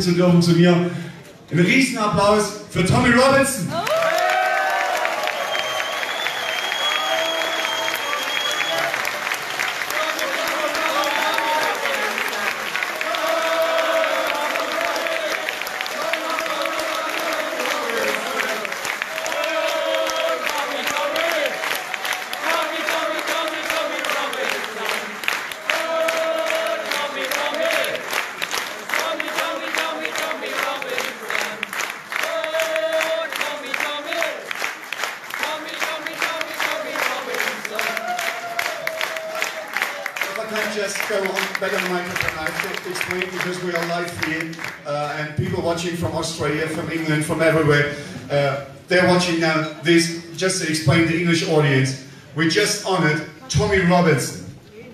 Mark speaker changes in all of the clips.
Speaker 1: zu dürfen zu mir. Ein Riesenapplaus für Tommy Robinson.
Speaker 2: Just go on back on the microphone. I have to explain because we are live here and people watching from Australia, from England, from everywhere. They're watching now this, just to explain to the English audience. We just honored Tommy Robinson,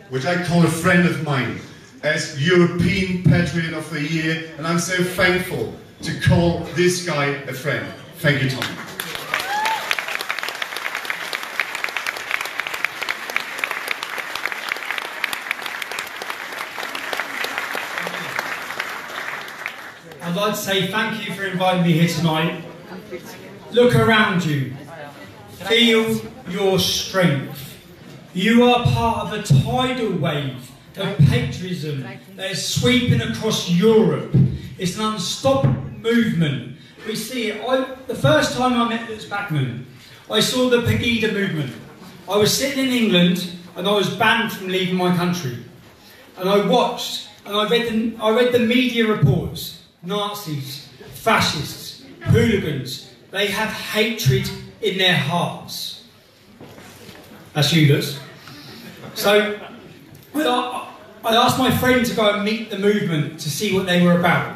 Speaker 2: which I call a friend of mine, as European Patriot of the Year, and I'm so thankful to call this guy a friend. Thank you, Tommy.
Speaker 3: I'd like to say thank you for inviting me here tonight. Look around you. Feel your strength. You are part of a tidal wave of patriotism that is sweeping across Europe. It's an unstoppable movement. We see it. The first time I met Lutz Bachmann, I saw the Pegida movement. I was sitting in England and I was banned from leaving my country. And I watched and I read the media reports. Nazis, fascists, hooligans, they have hatred in their hearts. That's you, Lutz. So I asked my friend to go and meet the movement to see what they were about.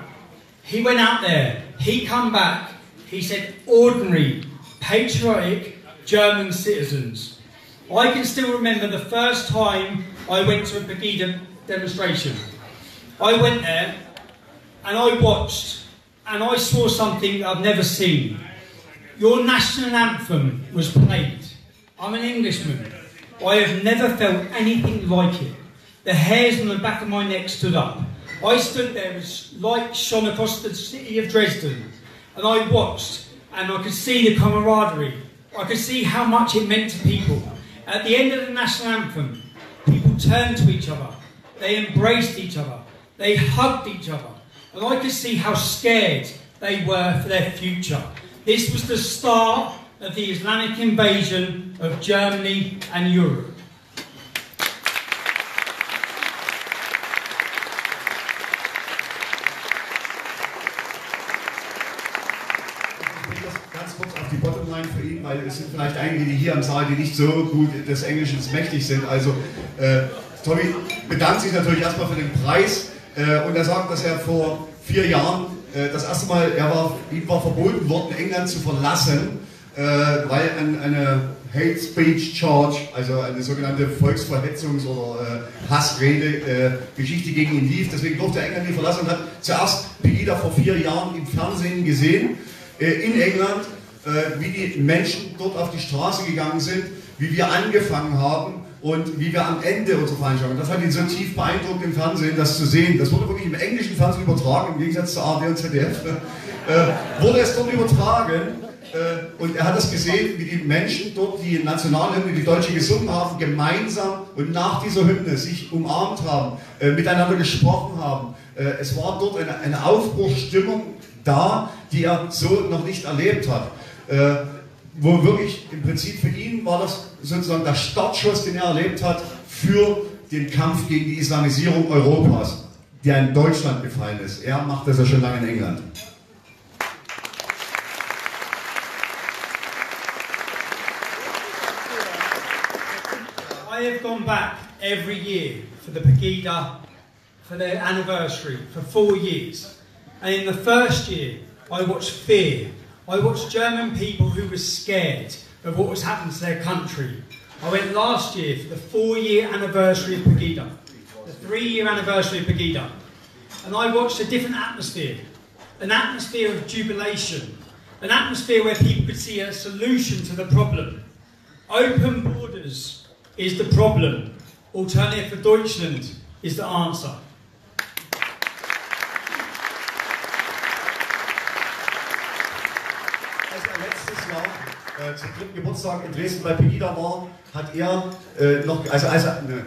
Speaker 3: He went out there, he come back, he said ordinary, patriotic German citizens. I can still remember the first time I went to a Pegida demonstration. I went there and I watched, and I saw something I've never seen. Your national anthem was played. I'm an Englishman. I have never felt anything like it. The hairs on the back of my neck stood up. I stood there as light shone across the city of Dresden, and I watched, and I could see the camaraderie. I could see how much it meant to people. At the end of the national anthem, people turned to each other. They embraced each other. They hugged each other. And I could see how scared they were for their future. This was the start of the Islamic invasion of Germany and Europe.
Speaker 2: Ganz kurz auf die Bottomline für ihn, weil es sind vielleicht einige, die hier am Saal, die nicht so gut des Englischen mächtig sind. Also Tommy bedankt sich natürlich erstmal für den Preis. Und er sagt, dass er vor 4 Jahren das erste Mal, ihm war verboten worden, England zu verlassen, weil eine Hate Speech Charge, also eine sogenannte Volksverhetzungs- oder Hassrede-Geschichte gegen ihn lief. Deswegen durfte er England nie verlassen und hat zuerst Pegida vor 4 Jahren im Fernsehen gesehen, in England, wie die Menschen dort auf die Straße gegangen sind, wie wir angefangen haben. Und wie wir am Ende unserer Veranstaltung, das hat ihn so tief beeindruckt im Fernsehen, das zu sehen. Das wurde wirklich im englischen Fernsehen übertragen, im Gegensatz zur ARD und ZDF. Wurde es dort übertragen und er hat es gesehen, wie die Menschen dort die Nationalhymne, die Deutsche gesungen haben, gemeinsam und nach dieser Hymne sich umarmt haben, miteinander gesprochen haben. Es war dort eine Aufbruchsstimmung da, die er so noch nicht erlebt hat. Wo wirklich im Prinzip für ihn war das sozusagen der Startschuss, den er erlebt hat für den Kampf gegen die Islamisierung Europas, der in Deutschland gefallen ist. Er macht das ja schon lange in England.
Speaker 3: I have gone back every year for the Pegida, for their anniversary, for 4 years. And in the first year, I watched fear. I watched German people who were scared of what was happening to their country. I went last year for the 4-year anniversary of Pegida, the 3-year anniversary of Pegida, and I watched a different atmosphere, an atmosphere of jubilation, an atmosphere where people could see a solution to the problem. Open borders is the problem. Alternative for Deutschland is the answer.
Speaker 2: als er letztes Jahr zum 3. Geburtstag in Dresden bei Pegida war, hat er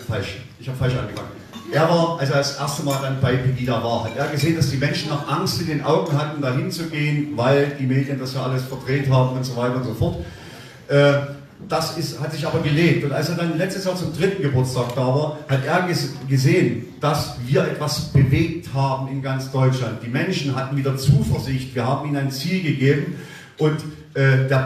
Speaker 2: falsch, ich habe falsch angefangen. Er war, als er das erste Mal dann bei Pegida war, hat er gesehen, dass die Menschen noch Angst in den Augen hatten, da hinzugehen, weil die Medien das ja alles verdreht haben und so weiter und so fort. Hat sich aber gelegt. Und als er dann letztes Jahr zum 3. Geburtstag da war, hat er gesehen, dass wir etwas bewegt haben in ganz Deutschland. Die Menschen hatten wieder Zuversicht, wir haben ihnen ein Ziel gegeben und der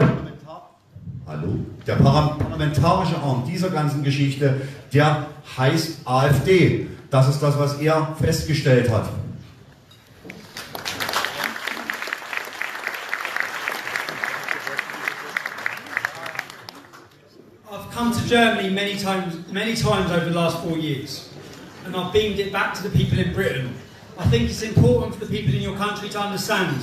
Speaker 2: parlamentarische Arm dieser ganzen Geschichte, der heißt AfD. Das ist das, was er festgestellt hat.
Speaker 3: I've come to Germany many times over the last 4 years, and I've beamed it back to the people in Britain. I think it's important for the people in your country to understand.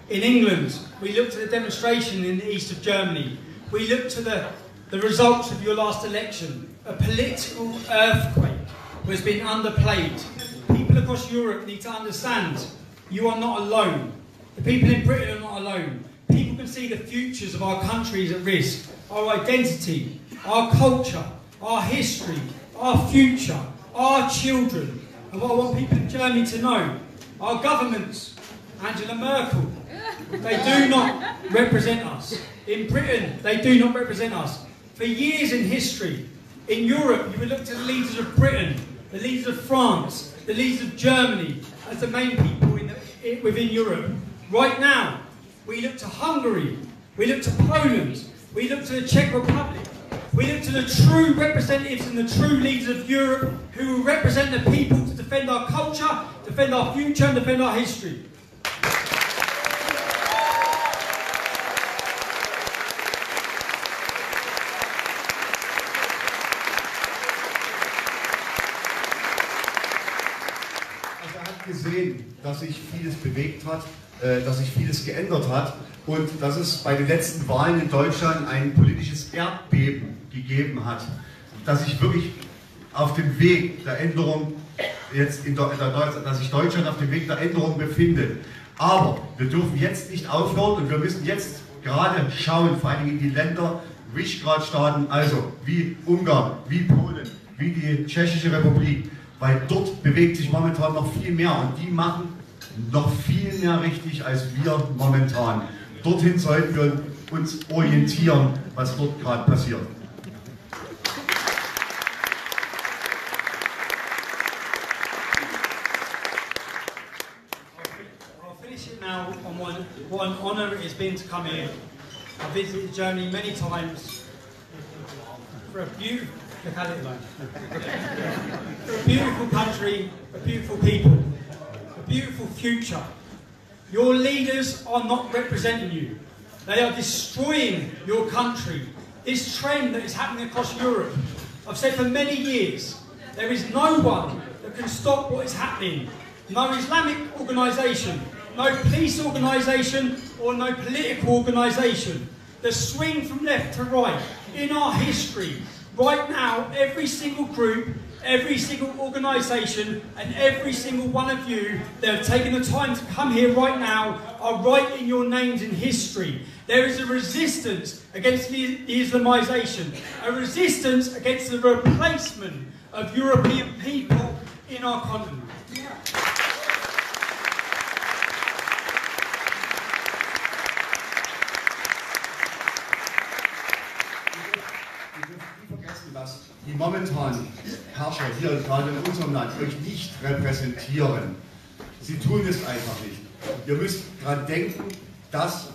Speaker 3: In England, we looked at the demonstration in the east of Germany. We looked at the results of your last election. A political earthquake was being underplayed. People across Europe need to understand you are not alone. The people in Britain are not alone. People can see the futures of our countries at risk. Our identity, our culture, our history, our future, our children. And what I want people in Germany to know, our governments, Angela Merkel, they do not represent us. In Britain, they do not represent us. For years in history, in Europe, you would look to the leaders of Britain, the leaders of France, the leaders of Germany as the main people within Europe. Right now, we look to Hungary, we look to Poland, we look to the Czech Republic, we look to the true representatives and the true leaders of Europe who will represent the people to defend our culture, defend our future and defend our history.
Speaker 2: Gesehen, dass sich vieles bewegt hat, dass sich vieles geändert hat und dass es bei den letzten Wahlen in Deutschland ein politisches Erdbeben gegeben hat, dass sich wirklich auf dem Weg der Änderung dass sich Deutschland auf dem Weg der Änderung befindet. Aber wir dürfen jetzt nicht aufhören und wir müssen jetzt gerade schauen, vor allem in die Länder, Visegrad-Staaten, also wie Ungarn, wie Polen, wie die Tschechische Republik, weil dort bewegt sich momentan noch viel mehr und die machen noch viel mehr richtig als wir momentan. Dorthin sollten wir uns orientieren, was dort gerade passiert.
Speaker 3: I'll finish it now on what an honour it has been to come here. I've visited Germany many times for a beautiful country, a beautiful people, a beautiful future. Your leaders are not representing you. They are destroying your country. This trend that is happening across Europe, I've said for many years, there is no one that can stop what is happening. No Islamic organisation, no police organisation or no political organisation. The swing from left to right in our history. Right now, every single group, every single organisation and every single one of you that have taken the time to come here right now are writing your names in history. There is a resistance against the Islamisation, a resistance against the replacement of European people in our continent.
Speaker 2: Die momentanen Herrscher hier gerade in unserem Land euch nicht repräsentieren. Sie tun es einfach nicht. Ihr müsst daran denken, dass...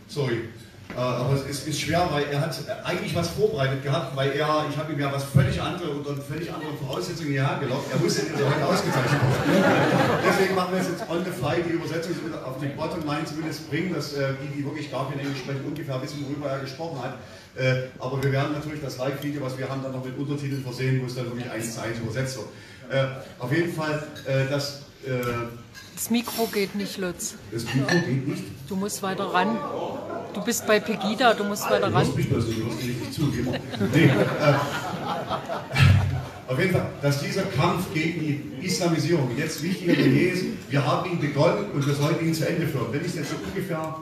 Speaker 2: Sorry. Aber es ist schwer, weil er hat eigentlich was vorbereitet gehabt, weil ich habe ihm ja was völlig anderes unter völlig anderen Voraussetzungen hierher gelockt. Er wusste, dass er heute ausgezeichnet wird. Deswegen machen wir es jetzt on the fly, die Übersetzung auf die Bottomline zumindest bringen, dass die wirklich gar kein Englisch sprechen, ungefähr wissen, worüber er gesprochen hat. Aber wir werden natürlich das Live-Video, was wir haben, dann noch mit Untertiteln versehen, wo es dann wirklich 1:1 übersetzt wird. Auf jeden Fall, das
Speaker 4: Mikro geht nicht, Lutz.
Speaker 2: Das Mikro geht nicht?
Speaker 4: Du musst weiter ran. Du bist bei Pegida, du musst weiter ran.
Speaker 2: Du hörst mich bloß, du hörst mich nicht zu. Nee, Auf jeden Fall, dass dieser Kampf gegen die Islamisierung jetzt wichtiger denn je ist. Wir haben ihn begonnen und wir sollten ihn zu Ende führen. Wenn ich es jetzt so ungefähr...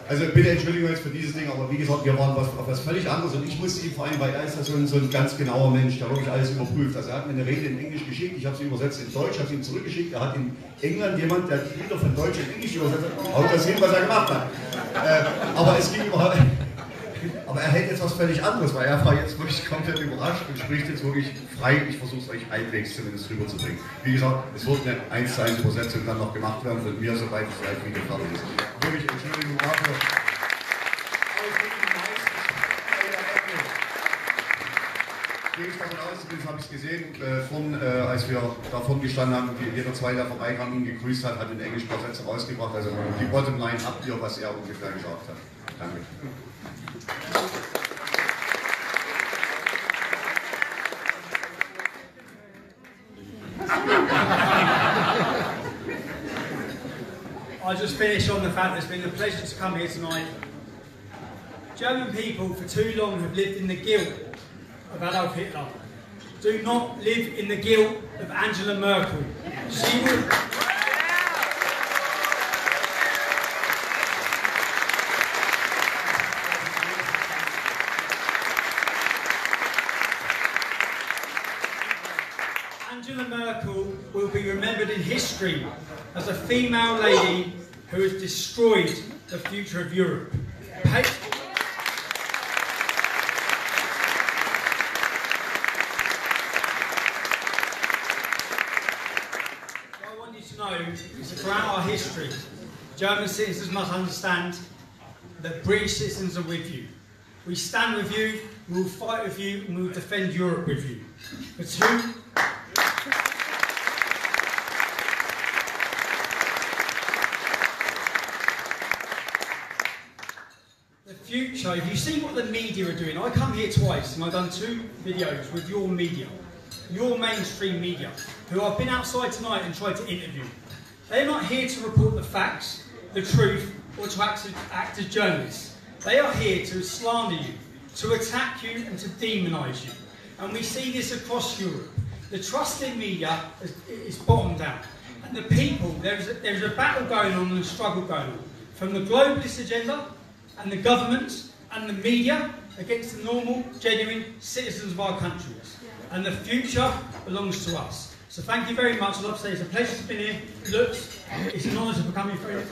Speaker 2: Also bitte Entschuldigung jetzt für dieses Ding, aber wie gesagt, wir waren auf was völlig anderes und ich musste ihm vor allem, weil er ist ja so ein ganz genauer Mensch, der wirklich alles überprüft. Also er hat mir eine Rede in Englisch geschickt, ich habe sie übersetzt in Deutsch, habe sie ihm zurückgeschickt, er hat in England jemand, der die Lieder von Deutsch in Englisch übersetzt hat, haut das hin, was er gemacht hat. Aber es ging überhaupt... Aber er hält jetzt was völlig anderes, weil er war jetzt wirklich komplett überrascht und spricht jetzt wirklich frei. Ich versuche es euch halbwegs zumindest rüberzubringen. Wie gesagt, es wird eine 1:1 Übersetzung dann noch gemacht werden von mir, sobald das Live-Video fertig ist. Wirklich, Entschuldigung dafür. Gehe ich davon aus, zumindest habe ich es gesehen, als wir davon gestanden haben, jeder Zweite, der vorbeikam, ihn gegrüßt hat, hat in Englisch ein paar Sätze rausgebracht. Also die Bottomline habt ihr, was er ungefähr gesagt hat. Danke.
Speaker 3: I'll just finish on the fact that it's been a pleasure to come here tonight. German people for too long have lived in the guilt of Adolf Hitler. Do not live in the guilt of Angela Merkel. She will... Angela Merkel will be remembered in history as a female lady who has destroyed the future of Europe. What I want you to know is that throughout our history, German citizens must understand that British citizens are with you. We stand with you, we will fight with you, and we will defend Europe with you. For two, future, if you see what the media are doing, I come here twice and I've done 2 videos with your media, your mainstream media, who I've been outside tonight and tried to interview. They're not here to report the facts, the truth, or to act as journalists. They are here to slander you, to attack you and to demonise you. And we see this across Europe. The trust in media is bottomed out. And the people, there's a battle going on and a struggle going on. From the globalist agenda, and the government and the media against the normal, genuine citizens of our countries. And the future belongs to us. So thank you very much. I'd love to say it's a pleasure to be here. Lutz, it's an honour to become your friend.